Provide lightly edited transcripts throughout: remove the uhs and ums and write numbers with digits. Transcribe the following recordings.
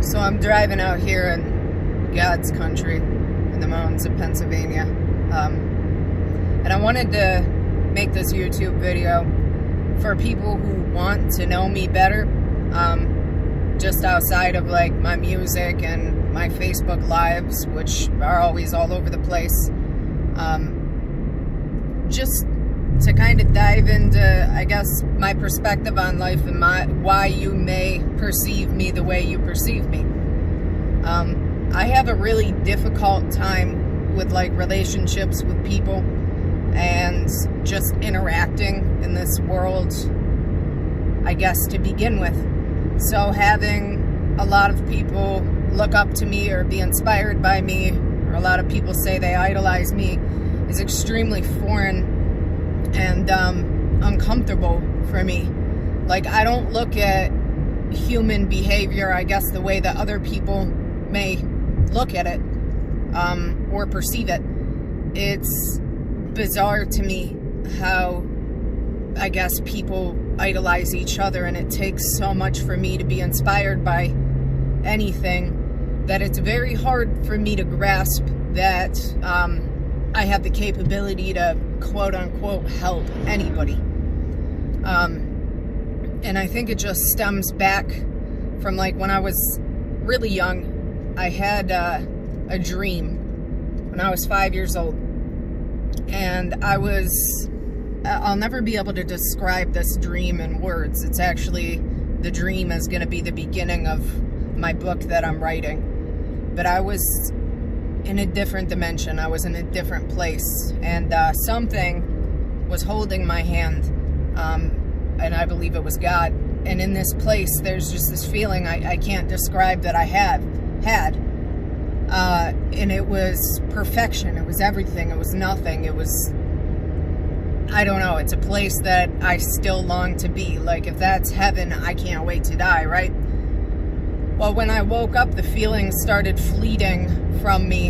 So I'm driving out here in God's country, in the mountains of Pennsylvania, and I wanted to make this YouTube video for people who want to know me better, just outside of like my music and my Facebook lives, which are always all over the place, just to kind of dive into, I guess, my perspective on life and why you may perceive me the way you perceive me. I have a really difficult time with like relationships with people and just interacting in this world, I guess, to begin with. So having a lot of people look up to me or be inspired by me, or a lot of people say they idolize me, is extremely foreign and uncomfortable for me. Like, I don't look at human behavior, I guess, the way that other people may look at it or perceive it. It's bizarre to me how, I guess, people idolize each other, and it takes so much for me to be inspired by anything that it's very hard for me to grasp that I have the capability to quote-unquote help anybody. And I think it just stems back from like when I was really young. I had a dream when I was 5 years old, and I'll never be able to describe this dream in words. It's actually, the dream is going to be the beginning of my book that I'm writing. But I was in a different dimension. I was in a different place, and something was holding my hand, and I believe it was God. And in this place, there's just this feeling I can't describe that I had, and it was perfection. It was everything. It was nothing. It was, I don't know, it's a place that I still long to be. Like, if that's heaven, I can't wait to die, right? Well, when I woke up, the feelings started fleeting from me,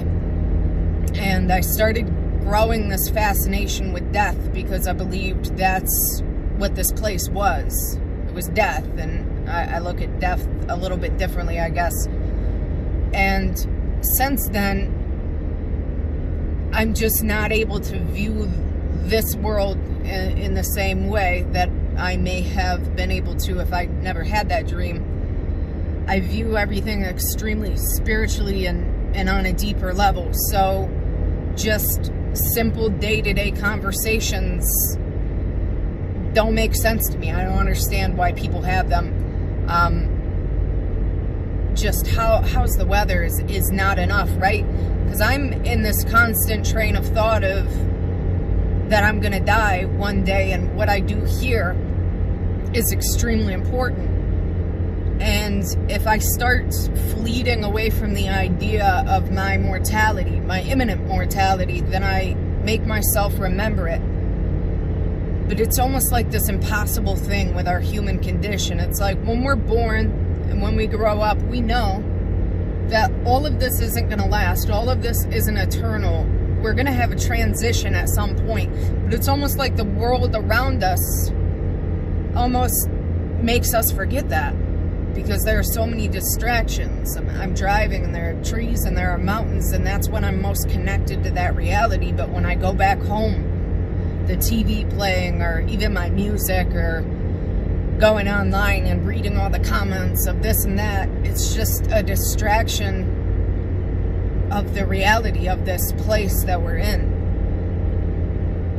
and I started growing this fascination with death, because I believed that's what this place was. It was death, and I look at death a little bit differently, I guess. And since then, I'm just not able to view this world in the same way that I may have been able to if I never had that dream. I view everything extremely spiritually and on a deeper level. So just simple day-to-day conversations don't make sense to me. I don't understand why people have them. Just how's the weather is not enough, right? Because I'm in this constant train of thought of that I'm gonna die one day, and what I do here is extremely important. And if I start fleeting away from the idea of my mortality, my imminent mortality, then I make myself remember it. But it's almost like this impossible thing with our human condition. It's like when we're born and when we grow up, we know that all of this isn't going to last. All of this isn't eternal. We're going to have a transition at some point. But it's almost like the world around us almost makes us forget that, because there are so many distractions. I'm driving, and there are trees and there are mountains, and that's when I'm most connected to that reality. But when I go back home, the TV playing, or even my music, or going online and reading all the comments of this and that, it's just a distraction of the reality of this place that we're in.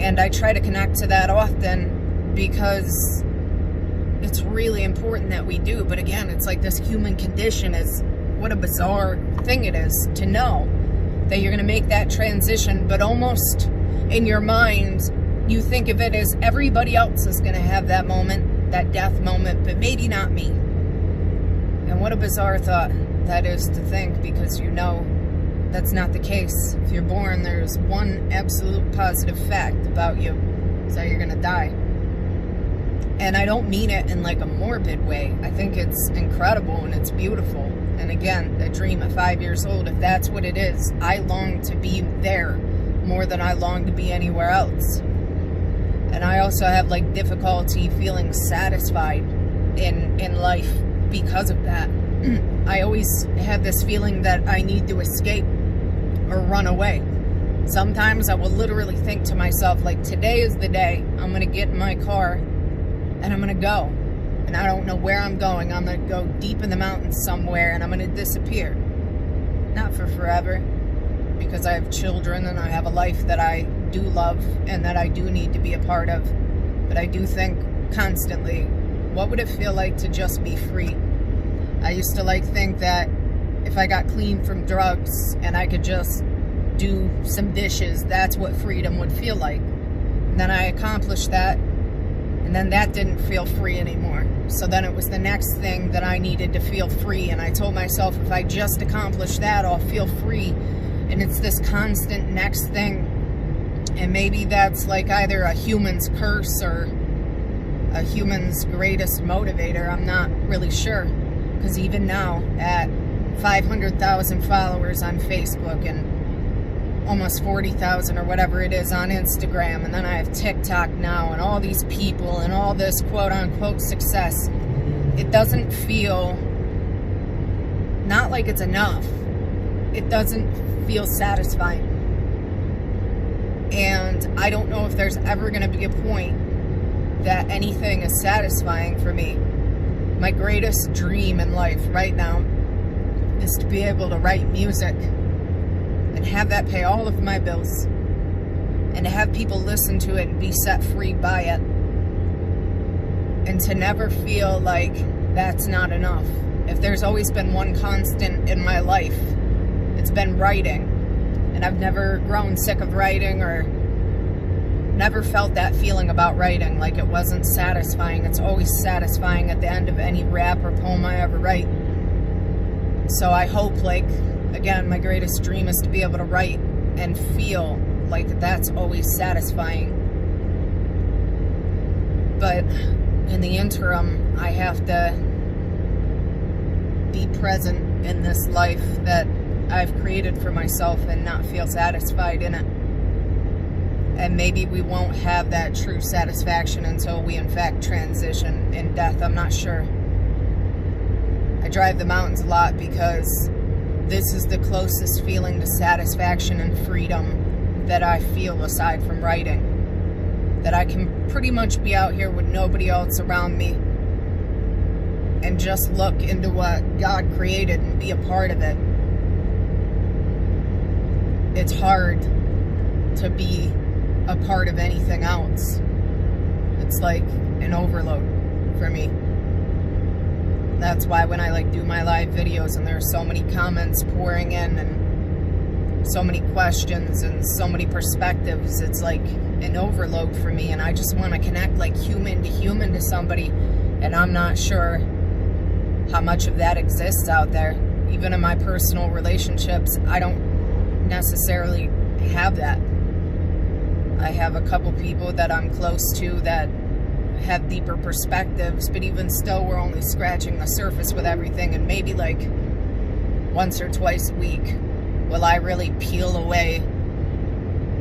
And I try to connect to that often, because it's really important that we do. But again, it's like this human condition is, what a bizarre thing it is to know that you're going to make that transition, but almost in your mind, you think of it as everybody else is going to have that moment, that death moment, but maybe not me. And what a bizarre thought that is to think, because you know that's not the case. If you're born, there's one absolute positive fact about you, is that you're going to die. And I don't mean it in like a morbid way. I think it's incredible and it's beautiful. And again, the dream at 5 years old, if that's what it is, I long to be there more than I long to be anywhere else. And I also have like difficulty feeling satisfied in life because of that. I always have this feeling that I need to escape or run away. Sometimes I will literally think to myself, like, today is the day I'm going to get in my car and I'm going to go. And I don't know where I'm going. I'm going to go deep in the mountains somewhere and I'm going to disappear. Not for forever, because I have children and I have a life that I do love and that I do need to be a part of. But I do think constantly, what would it feel like to just be free? I used to think that if I got clean from drugs and I could just do some dishes, that's what freedom would feel like. And then I accomplished that, and then that didn't feel free anymore. So then it was the next thing that I needed to feel free, and I told myself, if I just accomplish that, I'll feel free. And it's this constant next thing. And maybe that's like either a human's curse or a human's greatest motivator. I'm not really sure. Because even now, at 500,000 followers on Facebook and almost 40,000 or whatever it is on Instagram, and then I have TikTok now, and all these people and all this quote-unquote success, it doesn't feel, not like it's enough. It doesn't feel satisfying. And I don't know if there's ever going to be a point that anything is satisfying for me. My greatest dream in life right now is to be able to write music and have that pay all of my bills, and to have people listen to it and be set free by it, and to never feel like that's not enough. If there's always been one constant in my life, it's been writing, and I've never grown sick of writing or never felt that feeling about writing, like it wasn't satisfying. It's always satisfying at the end of any rap or poem I ever write. So I hope, like, again, my greatest dream is to be able to write and feel like that's always satisfying. But in the interim, I have to be present in this life that I've created for myself and not feel satisfied in it. And maybe we won't have that true satisfaction until we in fact transition in death. I'm not sure. I drive the mountains a lot because this is the closest feeling to satisfaction and freedom that I feel aside from writing. That I can pretty much be out here with nobody else around me and just look into what God created and be a part of it. It's hard to be a part of anything else. It's like an overload for me. That's why when I do my live videos and there are so many comments pouring in and so many questions and so many perspectives, it's like an overload for me, and I just want to connect like human to somebody, and I'm not sure how much of that exists out there. Even in my personal relationships, I don't necessarily have that. I have a couple people that I'm close to that have deeper perspectives, but even still, we're only scratching the surface with everything, and maybe like once or twice a week will I really peel away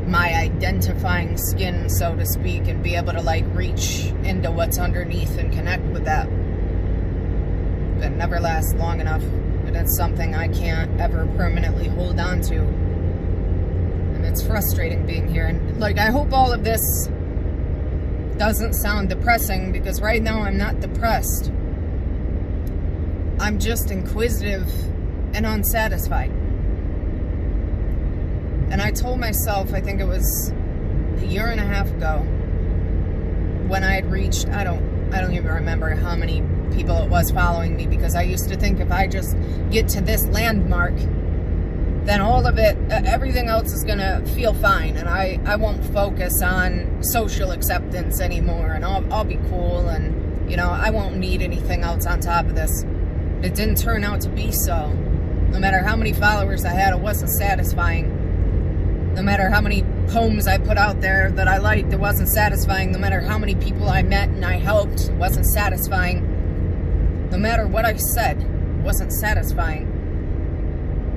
my identifying skin, so to speak, and be able to like reach into what's underneath and connect with that. But it never lasts long enough, but it's something I can't ever permanently hold on to. And it's frustrating being here, and like, I hope all of this doesn't sound depressing, because right now I'm not depressed. I'm just inquisitive and unsatisfied. And I told myself, I think it was a year and a half ago, when I had reached, I don't even remember how many people it was following me, because I used to think if I just get to this landmark, then all of it, everything else is gonna feel fine, and I won't focus on social acceptance anymore, and I'll be cool, and you know, I won't need anything else on top of this. It didn't turn out to be so. No matter how many followers I had, it wasn't satisfying. No matter how many poems I put out there that I liked, it wasn't satisfying. No matter how many people I met and I helped, it wasn't satisfying. No matter what I said, it wasn't satisfying.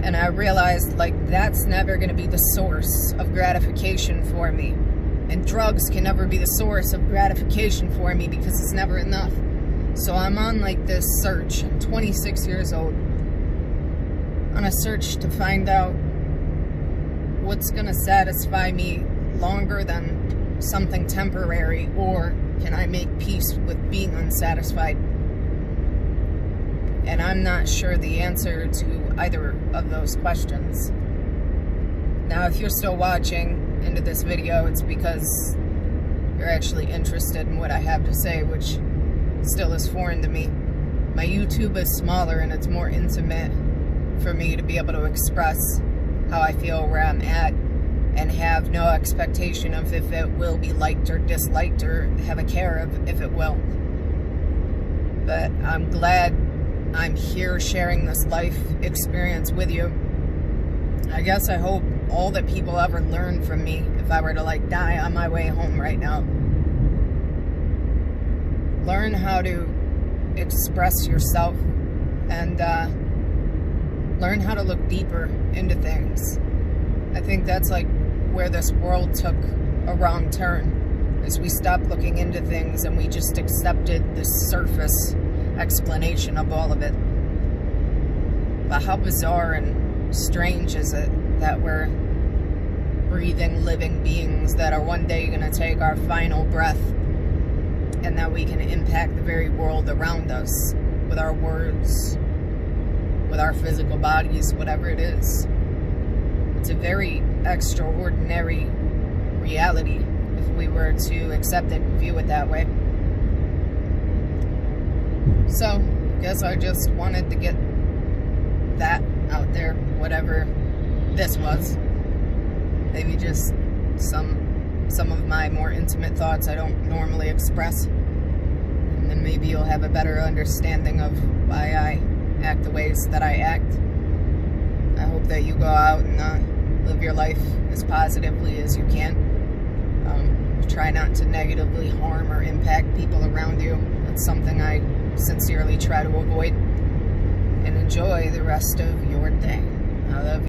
And I realized, like, that's never going to be the source of gratification for me. And drugs can never be the source of gratification for me, because it's never enough. So I'm on like this search. I'm 26 years old. On a search to find out what's gonna satisfy me longer than something temporary, or can I make peace with being unsatisfied? And I'm not sure the answer to either of those questions. Now, if you're still watching into this video, it's because you're actually interested in what I have to say, which still is foreign to me. My YouTube is smaller and it's more intimate for me to be able to express how I feel, where I'm at, and have no expectation of if it will be liked or disliked, or have a care of if it will. But I'm glad I'm here sharing this life experience with you. I guess I hope all that people ever learn from me, if I were to like die on my way home right now, learn how to express yourself and learn how to look deeper into things. I think that's like where this world took a wrong turn, is we stopped looking into things and we just accepted the surface explanation of all of it. But how bizarre and strange is it that we're breathing, living beings that are one day going to take our final breath, and that we can impact the very world around us with our words, with our physical bodies, whatever it is. It's a very extraordinary reality if we were to accept it and view it that way. So, I guess I just wanted to get that out there, whatever this was. Maybe just some of my more intimate thoughts I don't normally express. And then maybe you'll have a better understanding of why I act the ways that I act. I hope that you go out and live your life as positively as you can. Try not to negatively harm or impact people around you. That's something I sincerely try to avoid. And enjoy the rest of your day. I love you.